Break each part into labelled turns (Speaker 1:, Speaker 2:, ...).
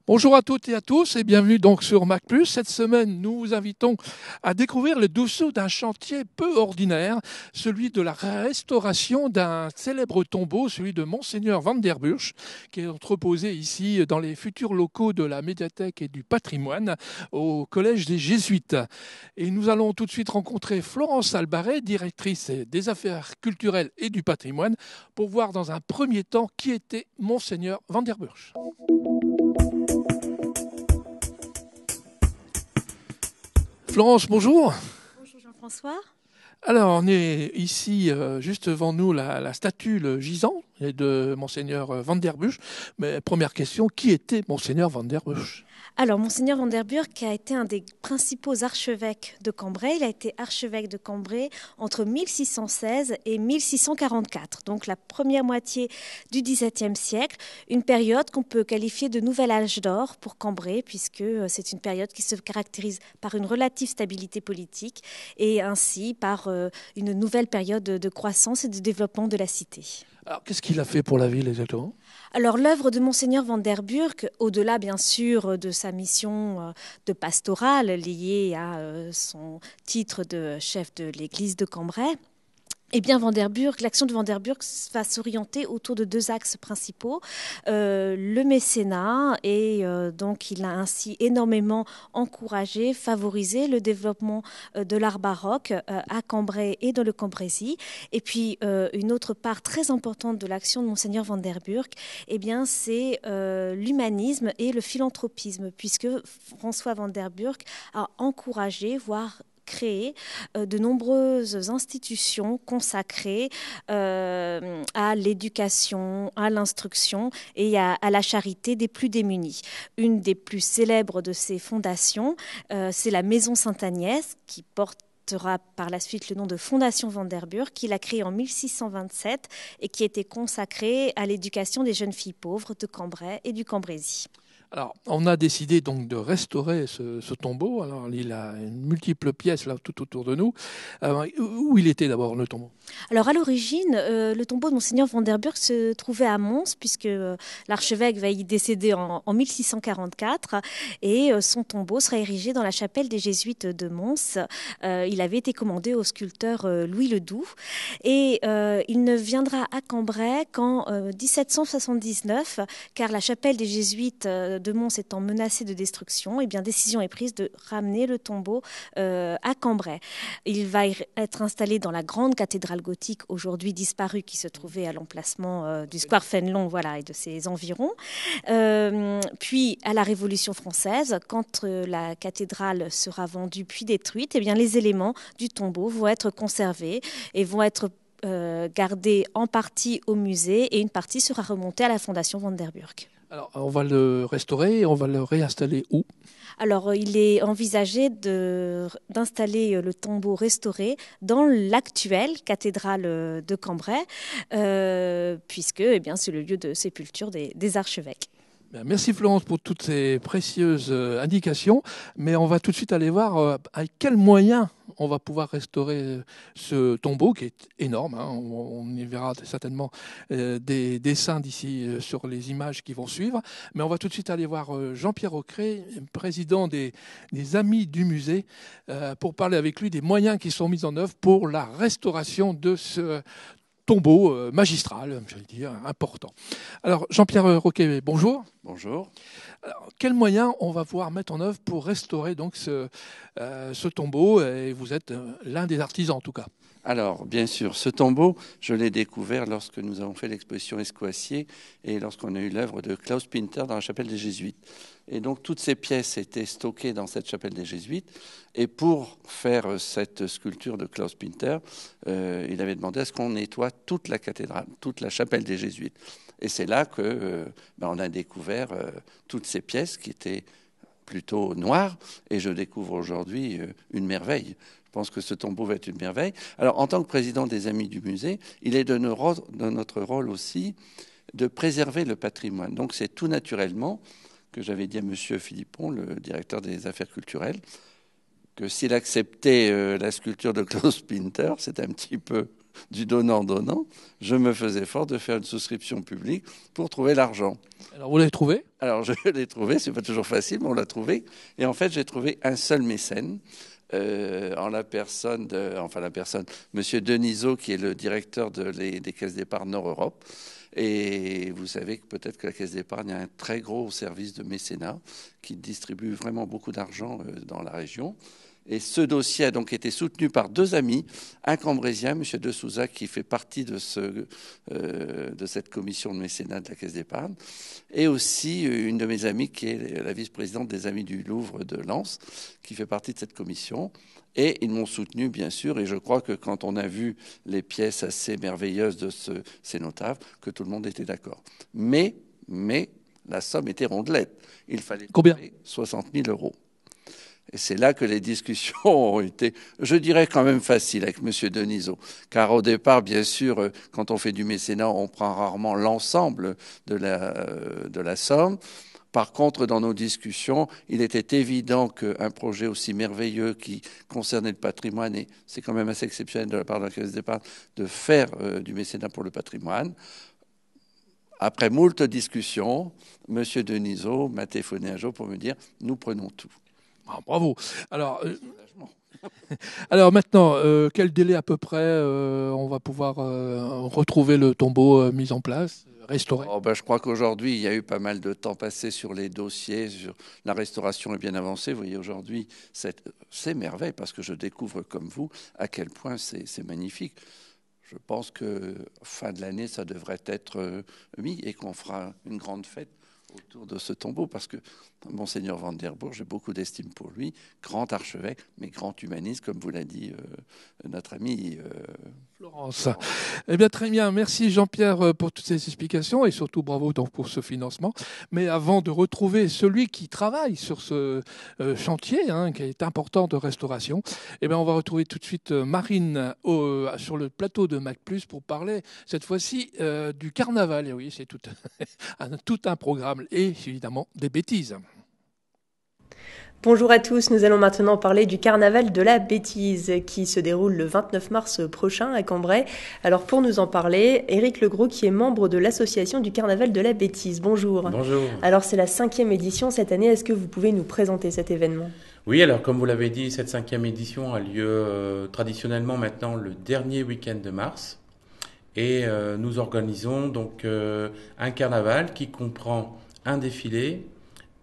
Speaker 1: Bonjour à toutes et à tous et bienvenue donc sur Mac+. Cette semaine, nous vous invitons à découvrir le dessous d'un chantier peu ordinaire, celui de la restauration d'un célèbre tombeau, celui de Monseigneur Van der Burch, qui est entreposé ici dans les futurs locaux de la médiathèque et du patrimoine au Collège des Jésuites. Et nous allons tout de suite rencontrer Florence Albaret, directrice des affaires culturelles et du patrimoine, pour voir dans un premier temps qui était Monseigneur Van der Burch. Florence, bonjour.
Speaker 2: Bonjour Jean-François.
Speaker 1: Alors, on est ici, juste devant nous, la statue, le gisant de Monseigneur Van der Burch. Mais première question, qui était Monseigneur Van der Burch ?
Speaker 2: Alors, Monseigneur Van der Burch a été un des principaux archevêques de Cambrai. Il a été archevêque de Cambrai entre 1616 et 1644, donc la première moitié du XVIIe siècle, une période qu'on peut qualifier de nouvel âge d'or pour Cambrai, puisque c'est une période qui se caractérise par une relative stabilité politique et ainsi par une nouvelle période de croissance et de développement de la cité.
Speaker 1: Alors, qu'est-ce qu'il a fait pour la ville exactement ?
Speaker 2: Alors l'œuvre de Monseigneur Van der Burch, au-delà bien sûr de sa mission de pastorale liée à son titre de chef de l'église de Cambrai, eh bien, l'action de Van der Burch va s'orienter autour de deux axes principaux. Le mécénat, et donc il a ainsi énormément encouragé, favorisé le développement de l'art baroque à Cambrai et dans le Cambrésis. Et puis, une autre part très importante de l'action de Monseigneur Van der Burch, eh bien, c'est l'humanisme et le philanthropisme, puisque François Van der Burch a encouragé, voire créer de nombreuses institutions consacrées à l'éducation, à l'instruction et à la charité des plus démunis. Une des plus célèbres de ces fondations, c'est la Maison Sainte-Agnès, qui portera par la suite le nom de Fondation Van der Burch, qu'il a créée en 1627 et qui était consacrée à l'éducation des jeunes filles pauvres de Cambrai et du Cambrésis.
Speaker 1: Alors, on a décidé donc de restaurer ce tombeau. Alors, il a une multiple pièces là tout autour de nous. Où il était d'abord le tombeau ?
Speaker 2: Alors à l'origine, le tombeau de Monseigneur Van der Burch se trouvait à Mons, puisque l'archevêque va y décéder en 1644, et son tombeau sera érigé dans la chapelle des Jésuites de Mons. Il avait été commandé au sculpteur Louis Ledoux, et il ne viendra à Cambrai qu'en 1779, car la chapelle des Jésuites de Mons étant menacée de destruction, eh bien, décision est prise de ramener le tombeau à Cambrai. Il va être installé dans la grande cathédrale gothique aujourd'hui disparue qui se trouvait à l'emplacement du square Fénelon, voilà, et de ses environs. Puis à la Révolution française, quand la cathédrale sera vendue puis détruite, eh bien, les éléments du tombeau vont être conservés et vont être gardés en partie au musée, et une partie sera remontée à la Fondation Van der Burch.
Speaker 1: Alors, on va le restaurer et on va le réinstaller où ?
Speaker 2: Alors, il est envisagé d'installer le tombeau restauré dans l'actuelle cathédrale de Cambrai, puisque c'est le lieu de sépulture des archevêques.
Speaker 1: Merci Florence pour toutes ces précieuses indications, mais on va tout de suite aller voir avec quels moyens on va pouvoir restaurer ce tombeau qui est énorme. On y verra certainement des dessins d'ici sur les images qui vont suivre, mais on va tout de suite aller voir Jean-Pierre Aucret, président des Amis du musée, pour parler avec lui des moyens qui sont mis en œuvre pour la restauration de ce tombeau magistral, j'allais dire, important. Alors, Jean-Pierre Roquet, bonjour.
Speaker 3: Bonjour.
Speaker 1: Alors, quels moyens on va pouvoir mettre en œuvre pour restaurer donc ce tombeau ? Et vous êtes l'un des artisans, en tout cas.
Speaker 3: Alors, bien sûr, ce tombeau, je l'ai découvert lorsque nous avons fait l'exposition Escoissier et lorsqu'on a eu l'œuvre de Klaus Pinter dans la chapelle des Jésuites. Et donc, toutes ces pièces étaient stockées dans cette chapelle des Jésuites. Et pour faire cette sculpture de Klaus Pinter, il avait demandé à ce qu'on nettoie toute la cathédrale, toute la chapelle des Jésuites. Et c'est là qu'on a découvert toutes ces pièces qui étaient plutôt noires. Et je découvre aujourd'hui une merveille. Je pense que ce tombeau va être une merveille. Alors, en tant que président des Amis du musée, il est de notre rôle aussi de préserver le patrimoine. Donc, c'est tout naturellement que j'avais dit à Monsieur Philippon, le directeur des affaires culturelles, que s'il acceptait la sculpture de Klaus Pinter, c'est un petit peu du donnant-donnant, je me faisais fort de faire une souscription publique pour trouver l'argent.
Speaker 1: Alors, vous l'avez trouvé?
Speaker 3: Alors, je l'ai trouvé, c'est pas toujours facile, mais on l'a trouvé. Et en fait, j'ai trouvé un seul mécène, en la personne, Monsieur Denisot, qui est le directeur des caisses d'épargne Nord-Europe. Et vous savez que peut-être que la Caisse d'épargne a un très gros service de mécénat qui distribue vraiment beaucoup d'argent dans la région. Et ce dossier a donc été soutenu par deux amis, un cambrésien, M. De Souza, qui fait partie de cette commission de mécénat de la Caisse d'épargne, et aussi une de mes amies, qui est la vice-présidente des Amis du Louvre de Lens, qui fait partie de cette commission. Et ils m'ont soutenu, bien sûr, et je crois que quand on a vu les pièces assez merveilleuses de ce cénotaphe, que tout le monde était d'accord. Mais la somme était rondelette. Il fallait trouver 60 000 euros. Et c'est là que les discussions ont été, je dirais, quand même faciles avec M. Denisot. Car au départ, bien sûr, quand on fait du mécénat, on prend rarement l'ensemble de la somme. Par contre, dans nos discussions, il était évident qu'un projet aussi merveilleux qui concernait le patrimoine, et c'est quand même assez exceptionnel de la part de la Caisse d'épargne de faire du mécénat pour le patrimoine. Après moult discussions, M. Denisot m'a téléphoné un jour pour me dire « nous prenons tout ».
Speaker 1: Ah, bravo. Alors maintenant, quel délai à peu près on va pouvoir retrouver le tombeau mis en place, restauré?
Speaker 3: Je crois qu'aujourd'hui, il y a eu pas mal de temps passé sur les dossiers. La restauration est bien avancée. Vous voyez, aujourd'hui, c'est merveille parce que je découvre comme vous à quel point c'est magnifique. Je pense que fin de l'année, ça devrait être mis et qu'on fera une grande fête autour de ce tombeau, parce que Monseigneur Van der Burg, j'ai beaucoup d'estime pour lui, grand archevêque, mais grand humaniste, comme vous l'a dit notre ami
Speaker 1: Florence. Eh bien, très bien. Merci Jean-Pierre pour toutes ces explications et surtout bravo donc pour ce financement. Mais avant de retrouver celui qui travaille sur ce chantier, qui est important de restauration, eh bien, on va retrouver tout de suite Marine sur le plateau de Mac+, pour parler cette fois-ci du carnaval. Et oui, c'est tout un programme et évidemment des bêtises.
Speaker 4: Bonjour à tous, nous allons maintenant parler du carnaval de la bêtise qui se déroule le 29 mars prochain à Cambrai. Alors pour nous en parler, Éric Legros qui est membre de l'association du carnaval de la bêtise. Bonjour.
Speaker 5: Bonjour.
Speaker 4: Alors c'est la 5e édition cette année, est-ce que vous pouvez nous présenter cet événement ?
Speaker 5: Oui, alors comme vous l'avez dit, cette 5e édition a lieu traditionnellement maintenant le dernier week-end de mars. Et nous organisons donc un carnaval qui comprend un défilé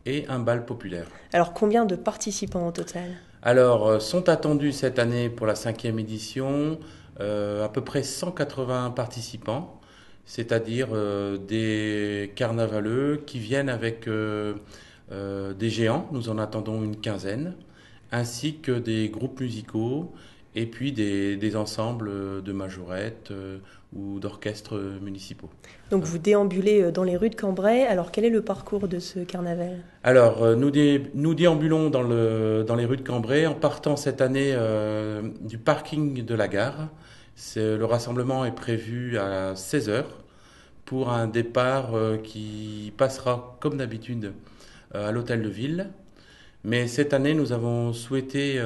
Speaker 5: et un bal populaire.
Speaker 4: Alors combien de participants au total ?
Speaker 5: Alors sont attendus cette année pour la 5e édition à peu près 180 participants, c'est-à-dire des carnavaleux qui viennent avec des géants, nous en attendons une quinzaine, ainsi que des groupes musicaux et puis des ensembles de majorettes ou d'orchestres municipaux.
Speaker 4: Donc vous déambulez dans les rues de Cambrai. Alors quel est le parcours de ce carnaval ?
Speaker 5: Alors nous déambulons dans les rues de Cambrai en partant cette année du parking de la gare. Le rassemblement est prévu à 16h pour un départ qui passera comme d'habitude à l'hôtel de ville. Mais cette année nous avons souhaité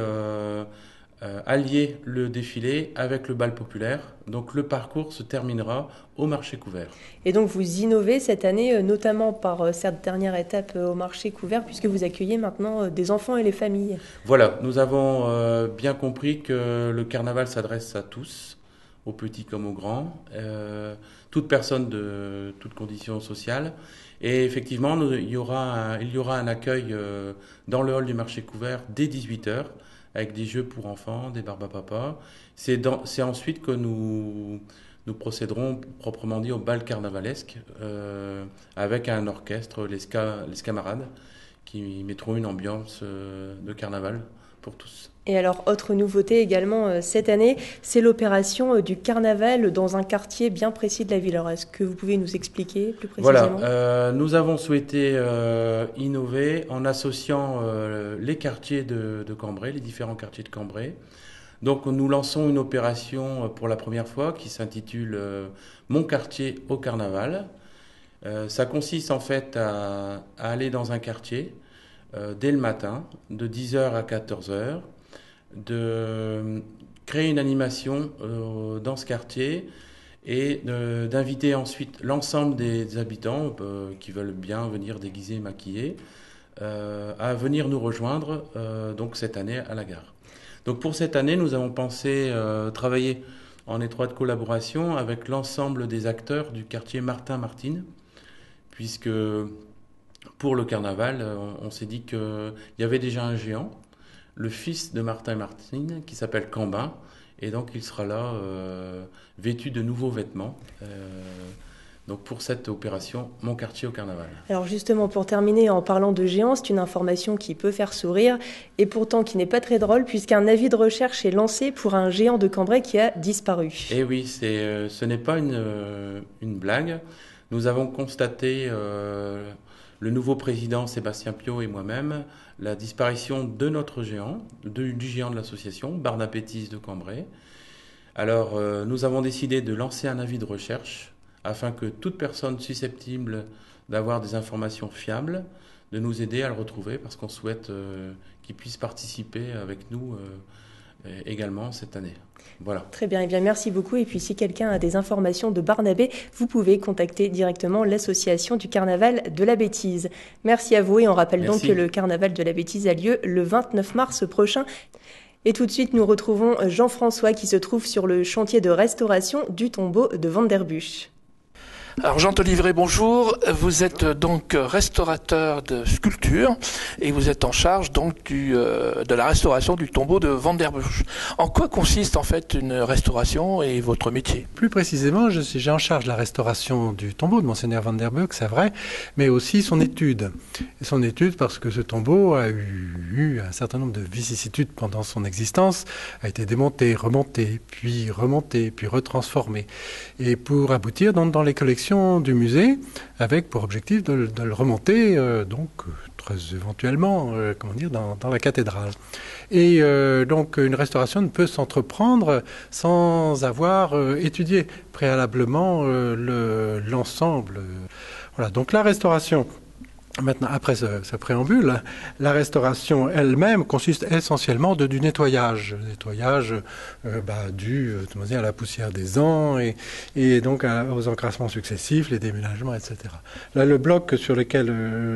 Speaker 5: allier le défilé avec le bal populaire. Donc le parcours se terminera au marché couvert.
Speaker 4: Et donc vous innovez cette année, notamment par cette dernière étape au marché couvert, puisque vous accueillez maintenant des enfants et les familles.
Speaker 5: Voilà, nous avons bien compris que le carnaval s'adresse à tous, aux petits comme aux grands, toute personne de toute condition sociale. Et effectivement, il y aura un accueil dans le hall du marché couvert dès 18h, avec des jeux pour enfants, des barbapapa. C'est ensuite que nous procéderons proprement dit au bal carnavalesque avec un orchestre, les camarades, qui mettront une ambiance de carnaval pour tous.
Speaker 4: Et alors, autre nouveauté également cette année, c'est l'opération du carnaval dans un quartier bien précis de la ville. Alors, est-ce que vous pouvez nous expliquer plus précisément ?
Speaker 5: Voilà, nous avons souhaité innover en associant les quartiers de Cambrai, les différents quartiers de Cambrai. Donc, nous lançons une opération pour la première fois qui s'intitule « Mon quartier au carnaval ». Ça consiste en fait à aller dans un quartier dès le matin, de 10h à 14h, de créer une animation dans ce quartier et d'inviter ensuite l'ensemble des habitants qui veulent bien venir déguisés et maquillés à venir nous rejoindre donc cette année à la gare. Donc pour cette année, nous avons pensé travailler en étroite collaboration avec l'ensemble des acteurs du quartier Martin-Martine, puisque pour le carnaval, on s'est dit qu'il y avait déjà un géant, le fils de Martin et Martine, qui s'appelle Cambin, et donc il sera là vêtu de nouveaux vêtements. Donc pour cette opération, Mon quartier au carnaval.
Speaker 4: Alors justement, pour terminer en parlant de géant, c'est une information qui peut faire sourire et pourtant qui n'est pas très drôle puisqu'un avis de recherche est lancé pour un géant de Cambrai qui a disparu.
Speaker 5: Et oui, ce n'est pas une blague. Nous avons constaté, le nouveau président Sébastien Piot et moi-même, la disparition de notre géant, du géant de l'association, Barnabétis de Cambrai. Alors nous avons décidé de lancer un avis de recherche afin que toute personne susceptible d'avoir des informations fiables, de nous aider à le retrouver, parce qu'on souhaite qu'il puisse participer avec nous également cette année. Voilà.
Speaker 4: Très bien, et bien merci beaucoup. Et puis si quelqu'un a des informations de Barnabé, vous pouvez contacter directement l'association du Carnaval de la Bêtise. Merci à vous et on rappelle donc que le Carnaval de la Bêtise a lieu le 29 mars prochain. Et tout de suite, nous retrouvons Jean-François qui se trouve sur le chantier de restauration du tombeau de Vanderbuch.
Speaker 1: Alors Jean Olivier, bonjour. Vous êtes donc restaurateur de sculpture et vous êtes en charge donc de la restauration du tombeau de Vanderbuch. En quoi consiste en fait une restauration et votre métier?
Speaker 6: Plus précisément, j'ai en charge la restauration du tombeau de Monseigneur Vanderbuch, c'est vrai, mais aussi son étude. Et son étude parce que ce tombeau a eu un certain nombre de vicissitudes pendant son existence, a été démonté, remonté, puis retransformé. Et pour aboutir dans les collections du musée, avec pour objectif de le remonter, donc très éventuellement, dans la cathédrale. Et donc une restauration ne peut s'entreprendre sans avoir étudié préalablement l'ensemble. Voilà, donc la restauration. Maintenant, après ce préambule, la restauration elle-même consiste essentiellement du nettoyage. Nettoyage dû à la poussière des ans et donc aux encrassements successifs, les déménagements, etc. Là, le bloc sur lequel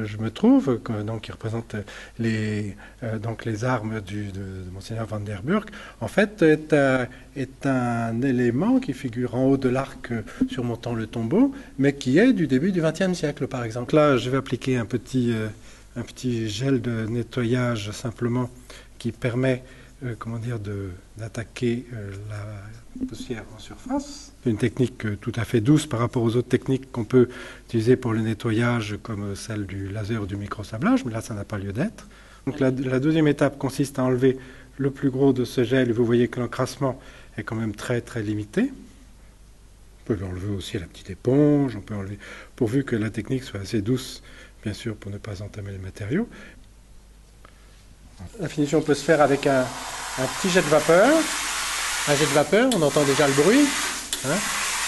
Speaker 6: je me trouve, donc, qui représente les armes de Monseigneur Vanderbuch, en fait, est un élément qui figure en haut de l'arc surmontant le tombeau, mais qui est du début du XXe siècle, par exemple. Là, je vais appliquer un petit gel de nettoyage simplement qui permet d'attaquer la poussière en surface. C'est une technique tout à fait douce par rapport aux autres techniques qu'on peut utiliser pour le nettoyage, comme celle du laser ou du microsablage, mais là, ça n'a pas lieu d'être. Donc la deuxième étape consiste à enlever le plus gros de ce gel. Vous voyez que l'encrassement est quand même très très limité. On peut l'enlever aussi à la petite éponge, on peut enlever, pourvu que la technique soit assez douce, bien sûr, pour ne pas entamer le matériau. La finition peut se faire avec un petit jet de vapeur. Un jet de vapeur, on entend déjà le bruit,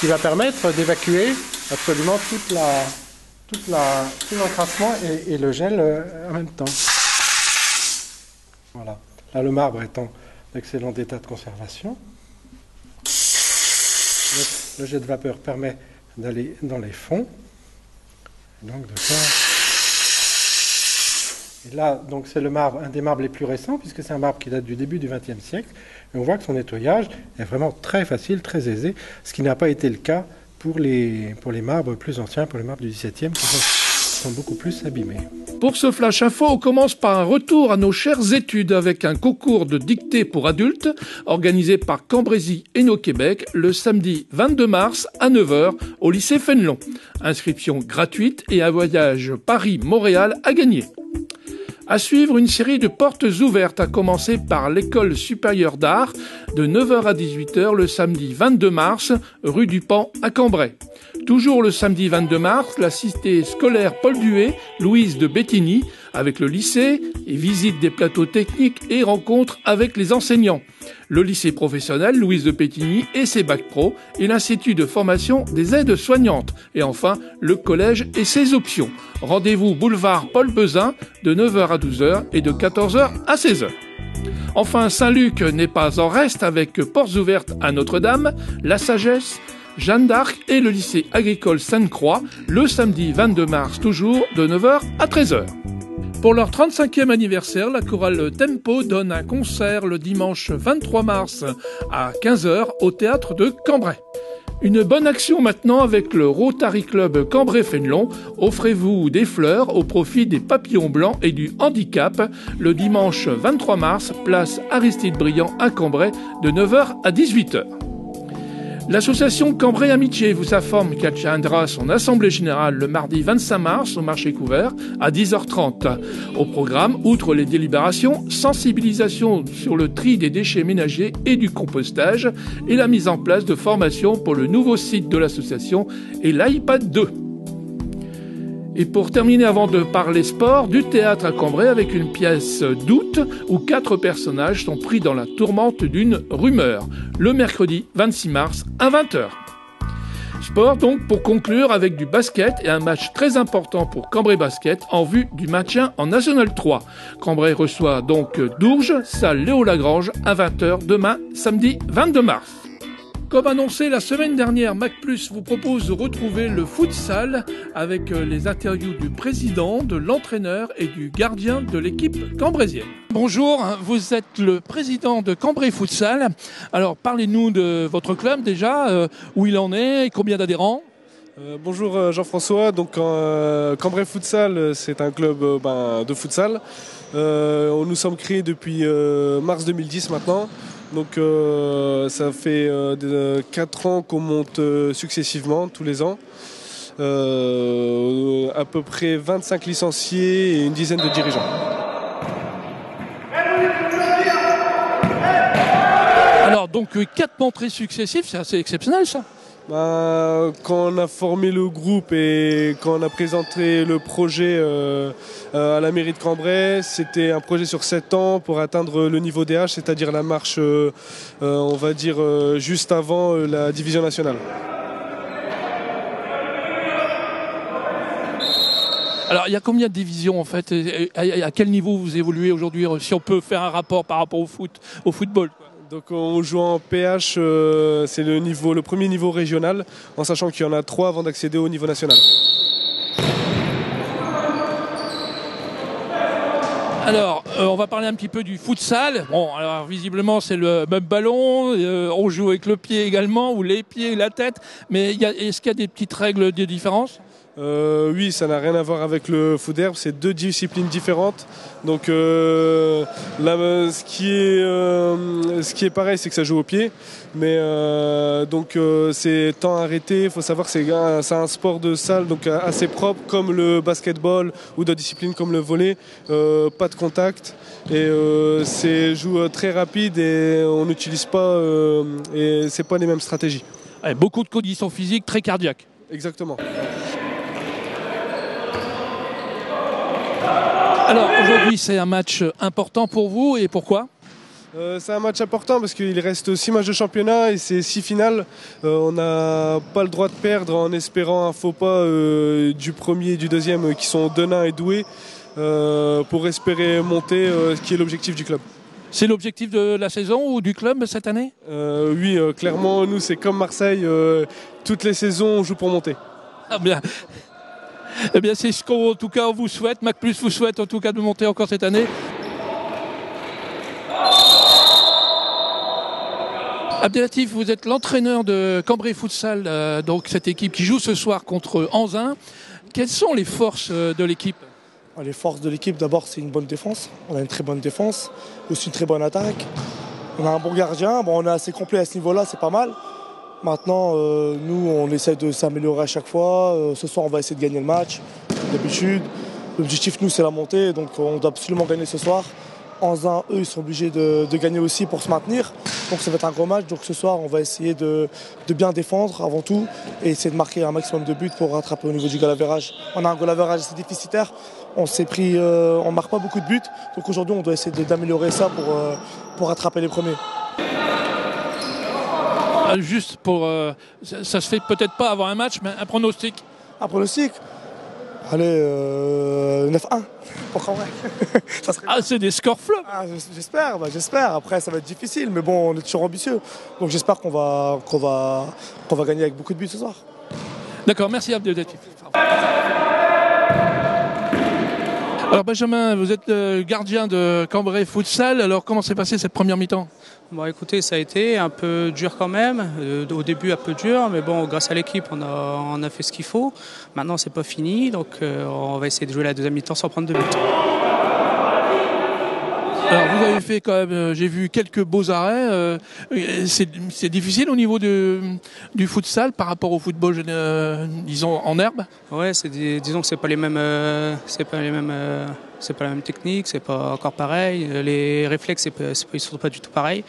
Speaker 6: qui va permettre d'évacuer absolument tout l'encrassement et le gel en même temps. Voilà. Là, le marbre est en excellent état de conservation. Le jet de vapeur permet d'aller dans les fonds. Donc de faire... Et là, donc c'est un des marbres les plus récents, puisque c'est un marbre qui date du début du XXe siècle. Et on voit que son nettoyage est vraiment très facile, très aisé, ce qui n'a pas été le cas pour les marbres plus anciens, pour les marbres du XVIIe, qui sont beaucoup plus abîmés.
Speaker 1: Pour ce Flash Info, on commence par un retour à nos chères études avec un concours de dictée pour adultes organisé par Cambrésis Hainaut Québec le samedi 22 mars à 9h au lycée Fénelon. Inscription gratuite et un voyage Paris-Montréal à gagner. À suivre, une série de portes ouvertes, à commencer par l'École supérieure d'art, de 9h à 18h le samedi 22 mars, rue du Pan à Cambrai. Toujours le samedi 22 mars, la cité scolaire Paul Duhé, Louise de Bétigny, avec le lycée, et visite des plateaux techniques et rencontres avec les enseignants. Le lycée professionnel Louise de Bétigny et ses bacs pro, et l'Institut de formation des aides soignantes. Et enfin, le collège et ses options. Rendez-vous boulevard Paul Bezin de 9h à 12h et de 14h à 16h. Enfin, Saint-Luc n'est pas en reste avec Portes ouvertes à Notre-Dame, La Sagesse, Jeanne d'Arc et le lycée agricole Sainte-Croix, le samedi 22 mars toujours, de 9h à 13h. Pour leur 35e anniversaire, la chorale Tempo donne un concert le dimanche 23 mars à 15h au théâtre de Cambrai. Une bonne action maintenant avec le Rotary Club Cambrai-Fénelon. Offrez-vous des fleurs au profit des papillons blancs et du handicap le dimanche 23 mars, place Aristide Briand à Cambrai de 9h à 18h. L'association Cambrai Amitié vous informe qu'elle tiendra son assemblée générale le mardi 25 mars au marché couvert à 10h30. Au programme, outre les délibérations, sensibilisation sur le tri des déchets ménagers et du compostage et la mise en place de formations pour le nouveau site de l'association et l'iPad 2. Et pour terminer, avant de parler sport, du théâtre à Cambrai avec une pièce d'août où 4 personnages sont pris dans la tourmente d'une rumeur, le mercredi 26 mars à 20h. Sport donc pour conclure avec du basket et un match très important pour Cambrai Basket en vue du maintien en National 3. Cambrai reçoit donc Dourges, salle Léo Lagrange à 20h demain, samedi 22 mars. Comme annoncé la semaine dernière, Mac+ vous propose de retrouver le futsal avec les interviews du président, de l'entraîneur et du gardien de l'équipe cambraisienne. Bonjour, vous êtes le président de Cambrai Futsal. Alors parlez-nous de votre club déjà, où il en est et combien d'adhérents ?
Speaker 7: Bonjour Jean-François, donc Cambrai Futsal c'est un club de futsal. Nous sommes créés depuis mars 2010 maintenant. Donc ça fait 4 ans qu'on monte successivement, tous les ans. À peu près 25 licenciés et une dizaine de dirigeants.
Speaker 1: Alors donc 4 montées successives, c'est assez exceptionnel ça.
Speaker 7: Quand on a formé le groupe et quand on a présenté le projet à la mairie de Cambrai, c'était un projet sur 7 ans pour atteindre le niveau DH, c'est-à-dire la marche, on va dire, juste avant la division nationale.
Speaker 1: Alors il y a combien de divisions en fait et à quel niveau vous évoluez aujourd'hui, si on peut faire un rapport par rapport au football quoi.
Speaker 7: Donc on joue en PH, c'est le premier niveau régional, en sachant qu'il y en a 3 avant d'accéder au niveau national.
Speaker 1: Alors, on va parler un petit peu du futsal. Bon, alors visiblement c'est le même ballon, on joue avec le pied également, ou les pieds et la tête, mais est-ce qu'il y a des petites règles de différence ?
Speaker 7: Oui, ça n'a rien à voir avec le foot d'herbe, c'est 2 disciplines différentes. Donc ce qui est pareil, c'est que ça joue au pied. Mais c'est temps arrêté, il faut savoir que c'est un sport de salle donc assez propre, comme le basketball ou d'autres disciplines comme le volley. Pas de contact et c'est joue très rapide et on n'utilise pas et c'est pas les mêmes stratégies.
Speaker 1: Ouais, beaucoup de conditions physiques très cardiaques.
Speaker 7: Exactement.
Speaker 1: Alors aujourd'hui c'est un match important pour vous et pourquoi ?
Speaker 7: C'est un match important parce qu'il reste 6 matchs de championnat et c'est 6 finales. On n'a pas le droit de perdre en espérant un faux pas du premier et du deuxième qui sont Denain et Douai pour espérer monter, ce qui est l'objectif du club.
Speaker 1: C'est l'objectif de la saison ou du club cette année ?
Speaker 7: Oui, clairement, nous c'est comme Marseille, toutes les saisons on joue pour monter.
Speaker 1: Ah bien. Eh bien, c'est ce qu'en tout cas on vous souhaite. Mac+ vous souhaite en tout cas de monter encore cette année. Abdelatif, vous êtes l'entraîneur de Cambrai Futsal, donc cette équipe qui joue ce soir contre Anzin. Quelles sont les forces de l'équipe ?
Speaker 8: Les forces de l'équipe, d'abord, c'est une bonne défense. On a une très bonne défense, aussi une très bonne attaque. On a un bon gardien. Bon, on est assez complet à ce niveau-là, c'est pas mal. Maintenant, nous, on essaie de s'améliorer à chaque fois. Ce soir, on va essayer de gagner le match, d'habitude. L'objectif, nous, c'est la montée, donc on doit absolument gagner ce soir. Anzin, eux, ils sont obligés de gagner aussi pour se maintenir. Donc ça va être un gros match. Donc ce soir, on va essayer de bien défendre avant tout et essayer de marquer un maximum de buts pour rattraper au niveau du goal average. On a un goal average assez déficitaire. On ne marque pas beaucoup de buts. Donc aujourd'hui, on doit essayer d'améliorer ça pour rattraper les premiers.
Speaker 1: Juste pour... ça se fait peut-être pas avant un match, mais un pronostic.
Speaker 8: Un pronostic ? Allez, 9-1 pour Cambrai.
Speaker 1: Ah, c'est des scores flops.
Speaker 8: Ah, j'espère. Après, ça va être difficile, mais bon, on est toujours ambitieux. Donc j'espère qu'on va gagner avec beaucoup de buts ce soir.
Speaker 1: D'accord, merci Abdelatif. Alors Benjamin, vous êtes gardien de Cambrai Futsal. Alors comment s'est passée cette première mi-temps ?
Speaker 9: Bon, écoutez, ça a été un peu dur quand même. Au début, un peu dur, mais bon, grâce à l'équipe, on a fait ce qu'il faut. Maintenant, c'est pas fini, donc on va essayer de jouer la deuxième mi-temps sans prendre de but.
Speaker 1: Alors vous avez fait quand même, j'ai vu quelques beaux arrêts. C'est difficile au niveau du futsal par rapport au football, disons en herbe.
Speaker 9: Ouais, disons que c'est pas la même technique, c'est pas encore pareil. Les réflexes, ils sont pas du tout pareils.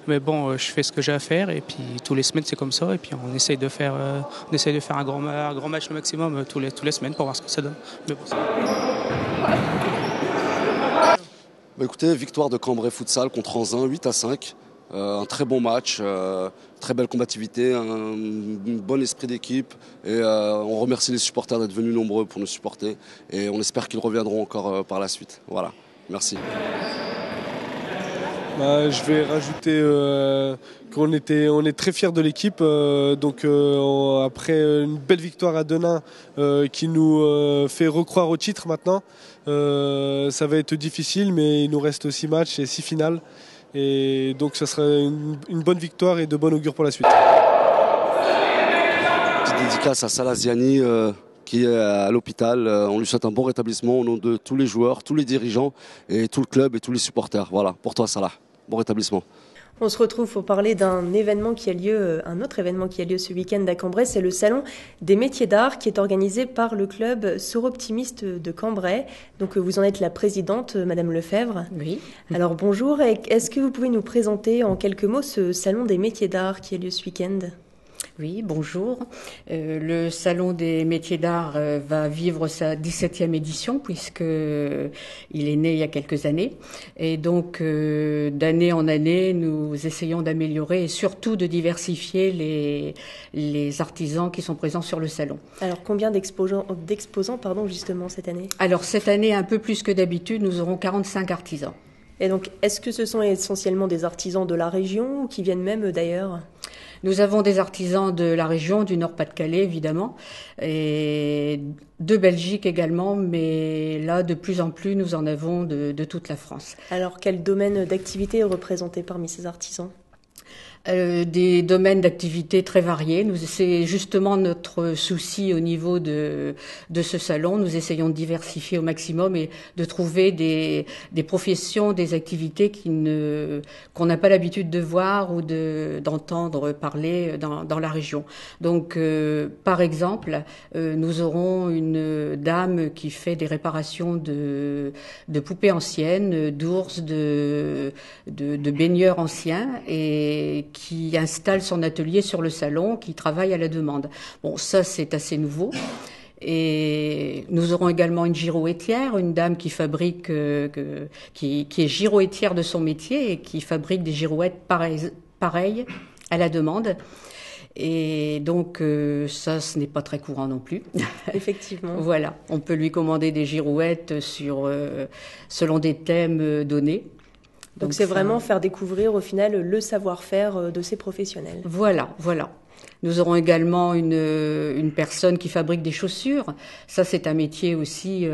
Speaker 9: Mais bon, je fais ce que j'ai à faire et puis tous les semaines c'est comme ça et puis on essaye de faire un grand match le maximum tous les semaines pour voir ce que ça donne. Mais bon,
Speaker 10: écoutez, victoire de Cambrai Futsal contre Anzin, 8-5. Un très bon match, très belle combativité, un bon esprit d'équipe. Et on remercie les supporters d'être venus nombreux pour nous supporter. Et on espère qu'ils reviendront encore par la suite. Voilà, merci.
Speaker 7: Je vais rajouter qu'on est très fiers de l'équipe. Après une belle victoire à Denain qui nous fait recroire au titre maintenant, ça va être difficile, mais il nous reste 6 matchs et 6 finales. Et donc ça sera une bonne victoire et de bon augure pour la suite.
Speaker 10: Petite dédicace à Salah Ziani qui est à l'hôpital. On lui souhaite un bon rétablissement au nom de tous les joueurs, tous les dirigeants et tout le club et tous les supporters. Voilà, pour toi Salah, bon rétablissement.
Speaker 4: On se retrouve pour parler un autre événement qui a lieu ce week-end à Cambrai, c'est le Salon des métiers d'art qui est organisé par le club Soroptimiste de Cambrai. Donc vous en êtes la présidente, Madame Lefebvre.
Speaker 11: Oui.
Speaker 4: Alors bonjour, est-ce que vous pouvez nous présenter en quelques mots ce Salon des métiers d'art qui a lieu ce week-end ?
Speaker 11: Oui, bonjour. Le Salon des métiers d'art va vivre sa 17e édition puisque il est né il y a quelques années. Et donc, d'année en année, nous essayons d'améliorer et surtout de diversifier les artisans qui sont présents sur le salon.
Speaker 4: Alors, combien d'exposants justement cette année ?
Speaker 11: Alors, cette année, un peu plus que d'habitude, nous aurons 45 artisans.
Speaker 4: Et donc, est-ce que ce sont essentiellement des artisans de la région ou qui viennent même d'ailleurs ?
Speaker 11: Nous avons des artisans de la région, du Nord-Pas-de-Calais évidemment, et de Belgique également, mais là de plus en plus nous en avons de toute la France.
Speaker 4: Alors quel domaine d'activité est représenté parmi ces artisans ?
Speaker 11: Des domaines d'activité très variés. C'est justement notre souci au niveau de ce salon. Nous essayons de diversifier au maximum et de trouver des professions, des activités qu'on n'a pas l'habitude de voir ou d'entendre parler dans la région. Donc, par exemple, nous aurons une dame qui fait des réparations de poupées anciennes, d'ours, de baigneurs anciens et qui installe son atelier sur le salon, qui travaille à la demande. Bon, ça, c'est assez nouveau. Et nous aurons également une girouettière, une dame qui fabrique, qui est girouettière de son métier et qui fabrique des girouettes pareilles à la demande. Et donc, ça, ce n'est pas très courant non plus.
Speaker 4: Effectivement.
Speaker 11: Voilà. On peut lui commander des girouettes selon des thèmes donnés.
Speaker 4: Donc c'est vraiment faire découvrir au final le savoir-faire de ces professionnels.
Speaker 11: Voilà. Nous aurons également une personne qui fabrique des chaussures. Ça, c'est un métier aussi,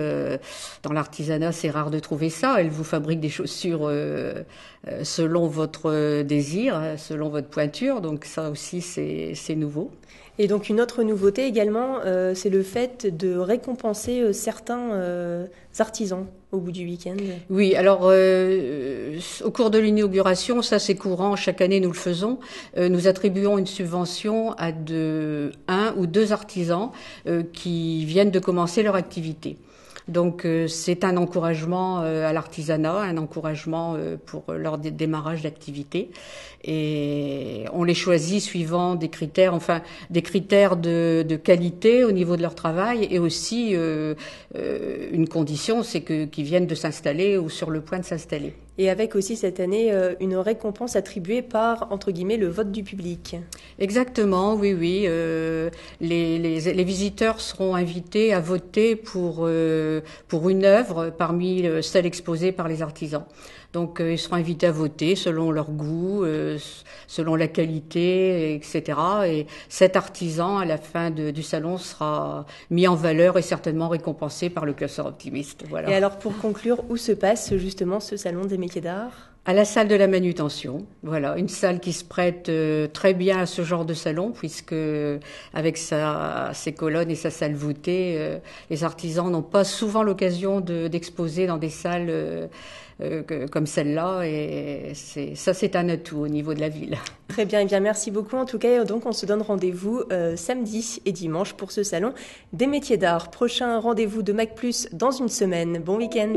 Speaker 11: dans l'artisanat, c'est rare de trouver ça. Elle vous fabrique des chaussures selon votre désir, selon votre pointure. Donc ça aussi, c'est nouveau.
Speaker 4: Et donc une autre nouveauté également, c'est le fait de récompenser certains artisans au bout du week-end.
Speaker 11: Oui, alors au cours de l'inauguration, ça c'est courant, chaque année nous le faisons, nous attribuons une subvention à un ou deux artisans qui viennent de commencer leur activité. Donc c'est un encouragement à l'artisanat, un encouragement pour leur démarrage d'activité. Et on les choisit suivant des critères, de qualité au niveau de leur travail et aussi une condition, c'est qu'ils viennent de s'installer ou sur le point de s'installer.
Speaker 4: Et avec aussi cette année une récompense attribuée par, entre guillemets, le vote du public.
Speaker 11: Exactement, oui. Les visiteurs seront invités à voter pour une œuvre parmi celles exposées par les artisans. Donc ils seront invités à voter selon leur goût, selon la qualité, etc. Et cet artisan, à la fin du salon, sera mis en valeur et certainement récompensé par le classeur optimiste. Voilà.
Speaker 4: Et alors pour conclure, où se passe justement ce salon des métiers d'art ?
Speaker 11: À la salle de la manutention, voilà, une salle qui se prête très bien à ce genre de salon, puisque avec ses colonnes et sa salle voûtée, les artisans n'ont pas souvent l'occasion d'exposer dans des salles comme celle-là, et c'est un atout au niveau de la ville.
Speaker 4: Très bien, et bien merci beaucoup. En tout cas, donc on se donne rendez-vous samedi et dimanche pour ce salon des métiers d'art. Prochain rendez-vous de Mac+ dans une semaine. Bon week-end.